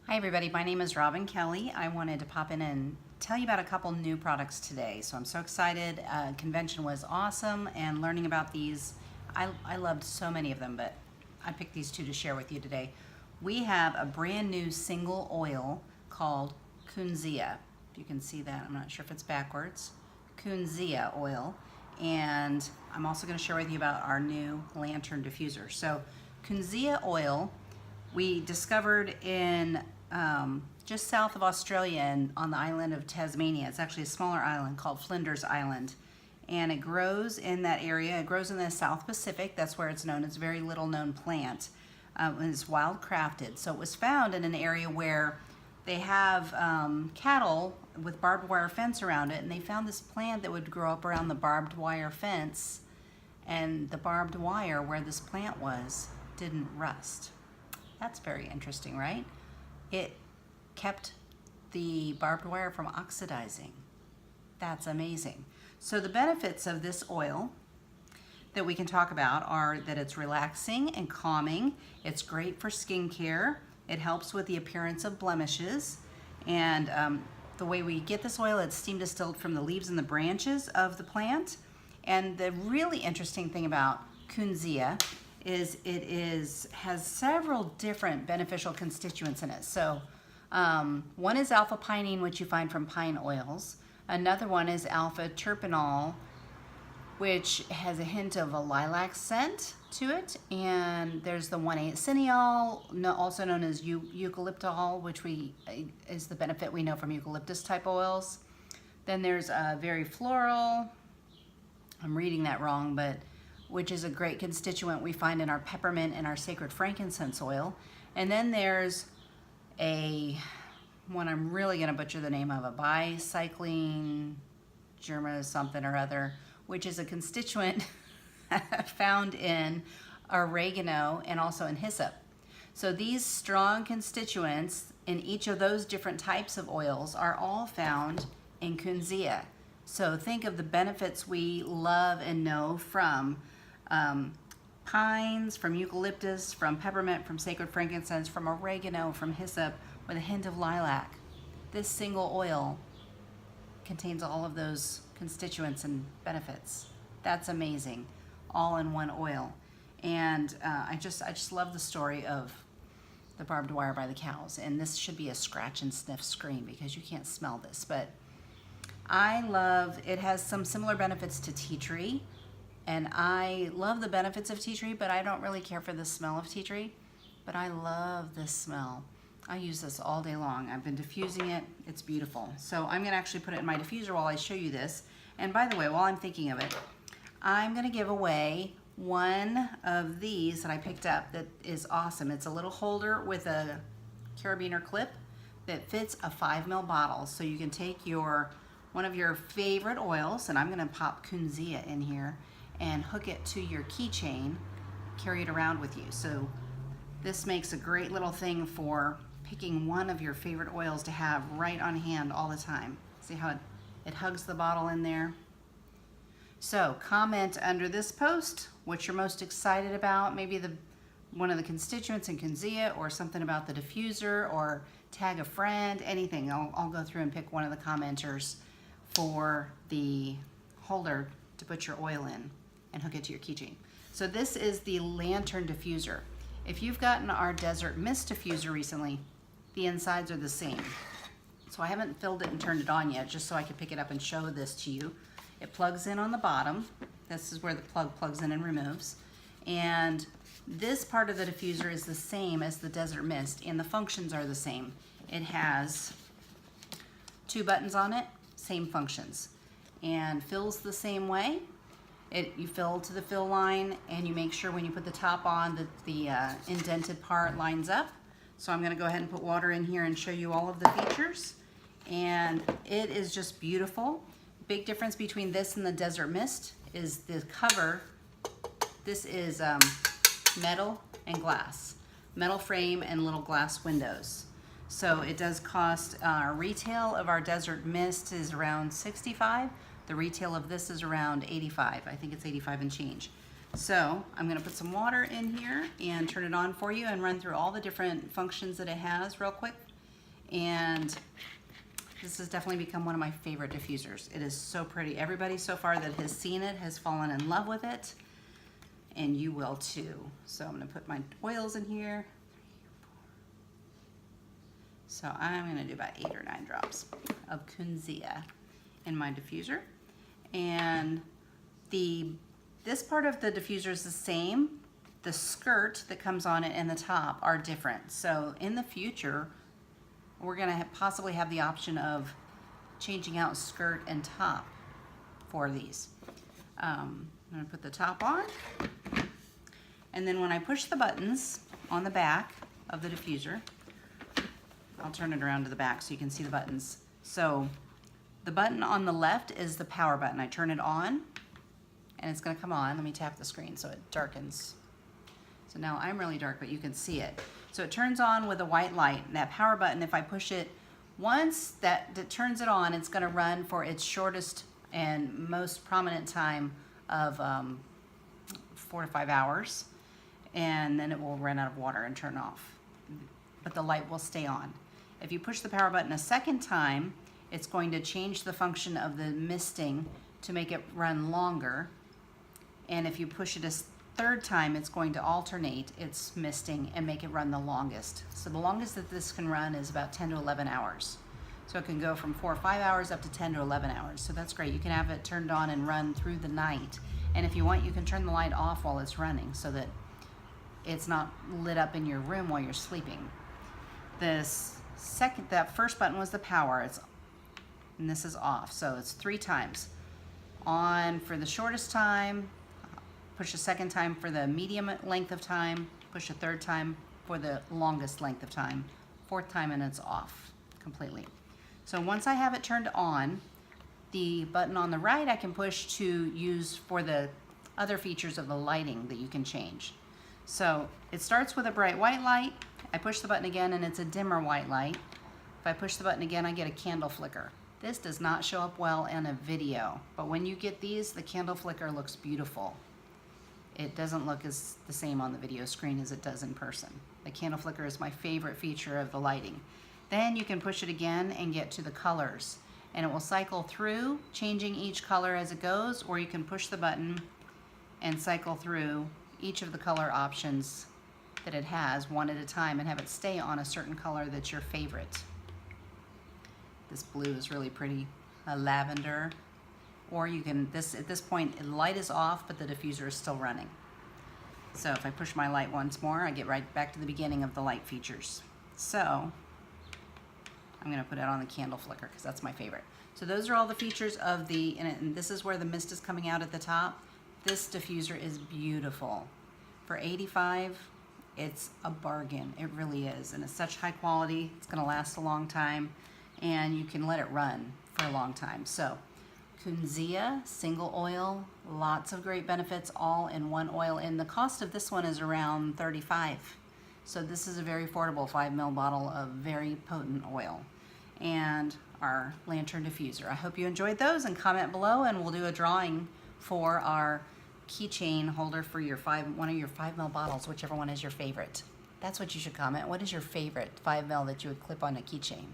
Hi everybody, my name is Robin Kelly. I wanted to pop in and tell you about a couple new products today. So I'm so excited. Convention was awesome and learning about these. I loved so many of them, but I picked these two to share with you today. We have a brand new single oil called Kunzea. If you can see that, I'm not sure if it's backwards. Kunzea oil. And I'm also going to share with you about our new lantern diffuser. So Kunzea oil we discovered in just south of Australia and on the island of Tasmania. It's actually a smaller island called Flinders Island, and it grows in that area. It grows in the South Pacific. That's where it's known. It's a very little known plant. And it's wild crafted. So it was found in an area where they have cattle with barbed wire fence around it, and they found this plant that would grow up around the barbed wire fence, and the barbed wire where this plant was didn't rust. That's very interesting, right? It kept the barbed wire from oxidizing. That's amazing. So the benefits of this oil that we can talk about are that it's relaxing and calming. It's great for skincare. It helps with the appearance of blemishes. And the way we get this oil, it's steam distilled from the leaves and the branches of the plant. And the really interesting thing about Kunzea is has several different beneficial constituents in it. So one is alpha pinene, which you find from pine oils. Another one is alpha terpenol, which has a hint of a lilac scent to it. And there's the 1,8-cineol, also known as eucalyptol, which is the benefit we know from eucalyptus type oils. Then there's very floral, I'm reading that wrong, but which is a great constituent we find in our peppermint and our sacred frankincense oil. And then there's one I'm really going to butcher the name of, a bicycline germa something or other, which is a constituent found in oregano and also in hyssop. So these strong constituents in each of those different types of oils are all found in Kunzea. So think of the benefits we love and know from pines, from eucalyptus, from peppermint, from sacred frankincense, from oregano, from hyssop, with a hint of lilac. This single oil contains all of those constituents and benefits. That's amazing, all in one oil. And I just love the story of the barbed wire by the cows. And this should be a scratch and sniff screen because you can't smell this, but I love, it has some similar benefits to tea tree, and I love the benefits of tea tree, but I don't really care for the smell of tea tree, but I love this smell. I use this all day long. I've been diffusing it. It's beautiful. So I'm gonna actually put it in my diffuser while I show you this. And by the way, while I'm thinking of it, I'm gonna give away one of these that I picked up that is awesome. It's a little holder with a carabiner clip that fits a 5 ml bottle. So you can take one of your favorite oils, and I'm gonna pop Kunzea in here and hook it to your keychain, carry it around with you. So this makes a great little thing for picking one of your favorite oils to have right on hand all the time. See how it hugs the bottle in there? So comment under this post what you're most excited about, maybe one of the constituents in Kunzea or something about the diffuser, or tag a friend, anything. I'll go through and pick one of the commenters for the holder to put your oil in and hook it to your keychain. So this is the lantern diffuser. If you've gotten our desert mist diffuser recently, the insides are the same. So I haven't filled it and turned it on yet, just so I could pick it up and show this to you. It plugs in on the bottom. This is where the plug plugs in and removes. And this part of the diffuser is the same as the desert mist, and the functions are the same. It has 2 buttons on it, same functions, and fills the same way. You fill to the fill line, and you make sure when you put the top on that the indented part lines up. So I'm going to go ahead and put water in here and show you all of the features. And it is just beautiful. Big difference between this and the desert mist is the cover. This is metal and glass, metal frame and little glass windows. So it does cost, retail of our desert mist is around $65. The retail of this is around $85. I think it's 85 and change. So I'm gonna put some water in here and turn it on for you and run through all the different functions that it has real quick. And this has definitely become one of my favorite diffusers. It is so pretty. Everybody so far that has seen it has fallen in love with it, and you will too. So I'm gonna put my oils in here. So I'm gonna do about 8 or 9 drops of Kunzea in my diffuser. And this part of the diffuser is the same. The skirt that comes on it and the top are different. So in the future, we're gonna possibly have the option of changing out skirt and top for these. I'm gonna put the top on, and then when I push the buttons on the back of the diffuser, I'll turn it around to the back so you can see the buttons. So the button on the left is the power button. I turn it on and it's gonna come on. Let me tap the screen so it darkens. So now I'm really dark, but you can see it. So it turns on with a white light. That power button, if I push it once, that turns it on, it's gonna run for its shortest and most prominent time of 4 to 5 hours. And then it will run out of water and turn off. But the light will stay on. If you push the power button a second time, it's going to change the function of the misting to make it run longer. And if you push it a third time, it's going to alternate its misting and make it run the longest. So the longest that this can run is about 10 to 11 hours. So it can go from 4 or 5 hours up to 10 to 11 hours. So that's great. You can have it turned on and run through the night. And if you want, you can turn the light off while it's running so that it's not lit up in your room while you're sleeping. That first button was the power, and this is off. So it's 3 times. On for the shortest time, push a second time for the medium length of time, push a third time for the longest length of time, 4th time, and it's off completely. So once I have it turned on, the button on the right I can push to use for the other features of the lighting that you can change. So it starts with a bright white light. I push the button again and it's a dimmer white light. If I push the button again, I get a candle flicker. This does not show up well in a video, but when you get these, the candle flicker looks beautiful. It doesn't look the same on the video screen as it does in person. The candle flicker is my favorite feature of the lighting. Then you can push it again and get to the colors, and it will cycle through, changing each color as it goes, or you can push the button and cycle through each of the color options that it has one at a time and have it stay on a certain color that's your favorite. This blue is really pretty, lavender. Or you can, at this point, the light is off, but the diffuser is still running. So if I push my light once more, I get right back to the beginning of the light features. So I'm gonna put it on the candle flicker because that's my favorite. So those are all the features of and this is where the mist is coming out at the top. This diffuser is beautiful. For $85, it's a bargain. It really is. And it's such high quality. It's gonna last a long time, and you can let it run for a long time. So Kunzea, single oil, lots of great benefits all in one oil. And the cost of this one is around $35. So this is a very affordable 5 ml bottle of very potent oil. And our lantern diffuser. I hope you enjoyed those, and comment below and we'll do a drawing for our keychain holder for your one of your 5 ml bottles, whichever one is your favorite. That's what you should comment. What is your favorite 5 ml that you would clip on a keychain?